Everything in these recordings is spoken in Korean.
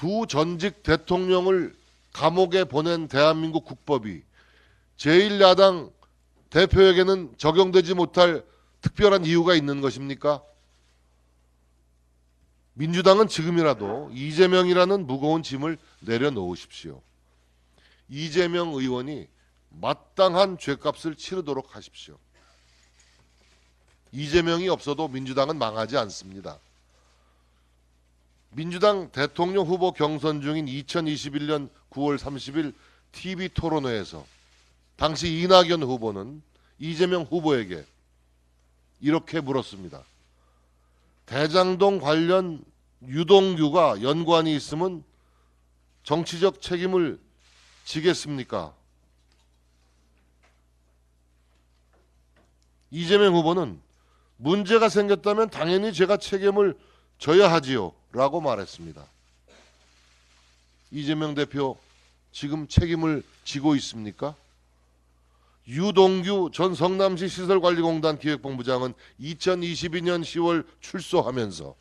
두 전직 대통령을 감옥에 보낸 대한민국 국법이 제1야당 대표에게는 적용되지 못할 특별한 이유가 있는 것입니까? 민주당은 지금이라도 이재명이라는 무거운 짐을 내려놓으십시오. 이재명 의원이 마땅한 죗값을 치르도록 하십시오. 이재명이 없어도 민주당은 망하지 않습니다. 민주당 대통령 후보 경선 중인 2021년 9월 30일 TV토론회에서 당시 이낙연 후보는 이재명 후보에게 이렇게 물었습니다. 대장동 관련 유동규가 연관이 있으면 정치적 책임을 지겠습니까? 이재명 후보는 문제가 생겼다면 당연히 제가 책임을 져야 하지요 라고 말했습니다. 이재명 대표 지금 책임을 지고 있습니까? 유동규 전 성남시 시설관리공단 기획본부장은 2022년 10월 출소하면서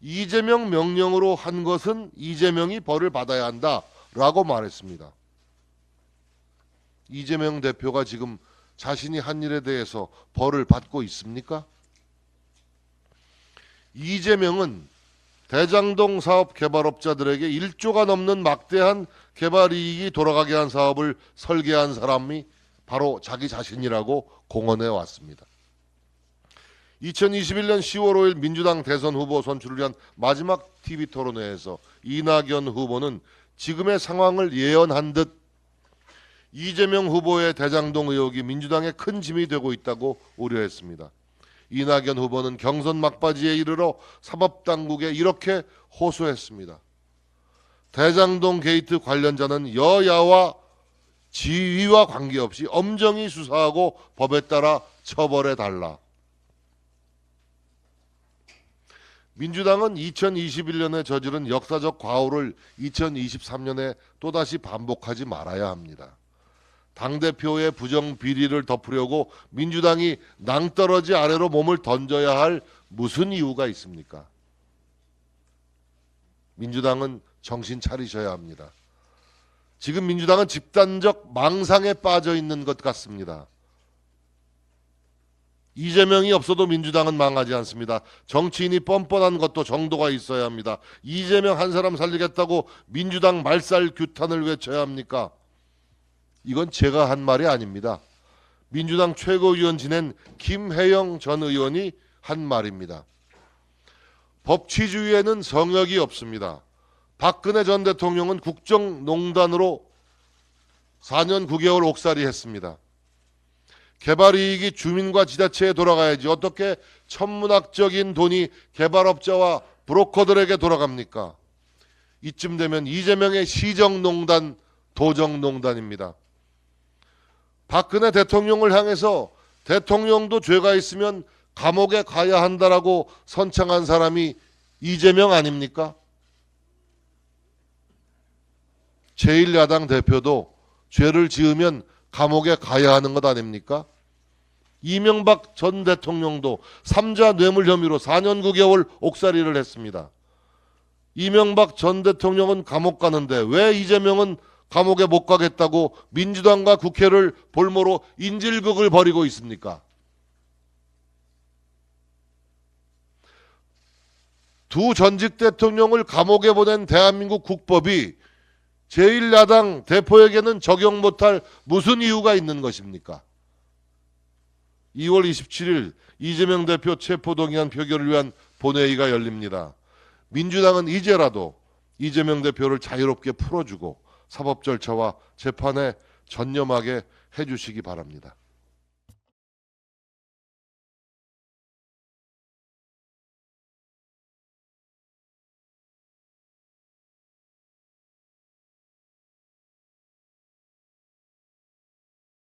이재명 명령으로 한 것은 이재명이 벌을 받아야 한다라고 말했습니다. 이재명 대표가 지금 자신이 한 일에 대해서 벌을 받고 있습니까? 이재명은 대장동 사업 개발업자들에게 1조가 넘는 막대한 개발 이익이 돌아가게 한 사업을 설계한 사람이 바로 자기 자신이라고 공언해 왔습니다. 2021년 10월 5일 민주당 대선 후보 선출을 위한 마지막 TV토론회에서 이낙연 후보는 지금의 상황을 예언한 듯 이재명 후보의 대장동 의혹이 민주당에 큰 짐이 되고 있다고 우려했습니다. 이낙연 후보는 경선 막바지에 이르러 사법당국에 이렇게 호소했습니다. 대장동 게이트 관련자는 여야와 지위와 관계없이 엄정히 수사하고 법에 따라 처벌해달라. 민주당은 2021년에 저지른 역사적 과오를 2023년에 또다시 반복하지 말아야 합니다. 당대표의 부정비리를 덮으려고 민주당이 낭떠러지 아래로 몸을 던져야 할 무슨 이유가 있습니까? 민주당은 정신 차리셔야 합니다. 지금 민주당은 집단적 망상에 빠져 있는 것 같습니다. 이재명이 없어도 민주당은 망하지 않습니다. 정치인이 뻔뻔한 것도 정도가 있어야 합니다. 이재명 한 사람 살리겠다고 민주당 말살 규탄을 외쳐야 합니까? 이건 제가 한 말이 아닙니다. 민주당 최고위원 지낸 김혜영 전 의원이 한 말입니다. 법치주의에는 성역이 없습니다. 박근혜 전 대통령은 국정농단으로 4년 9개월 옥살이 했습니다. 개발이익이 주민과 지자체에 돌아가야지 어떻게 천문학적인 돈이 개발업자와 브로커들에게 돌아갑니까? 이쯤 되면 이재명의 시정농단, 도정농단입니다. 박근혜 대통령을 향해서 대통령도 죄가 있으면 감옥에 가야 한다라고 선창한 사람이 이재명 아닙니까? 제1야당 대표도 죄를 지으면 감옥에 가야 하는 것 아닙니까? 이명박 전 대통령도 3자 뇌물 혐의로 4년 9개월 옥살이를 했습니다. 이명박 전 대통령은 감옥 가는데 왜 이재명은 감옥에 못 가겠다고 민주당과 국회를 볼모로 인질극을 벌이고 있습니까? 두 전직 대통령을 감옥에 보낸 대한민국 국법이 제1야당 대표에게는 적용 못할 무슨 이유가 있는 것입니까? 2월 27일 이재명 대표 체포동의안 표결을 위한 본회의가 열립니다. 민주당은 이제라도 이재명 대표를 자유롭게 풀어주고 사법 절차와 재판에 전념하게 해주시기 바랍니다.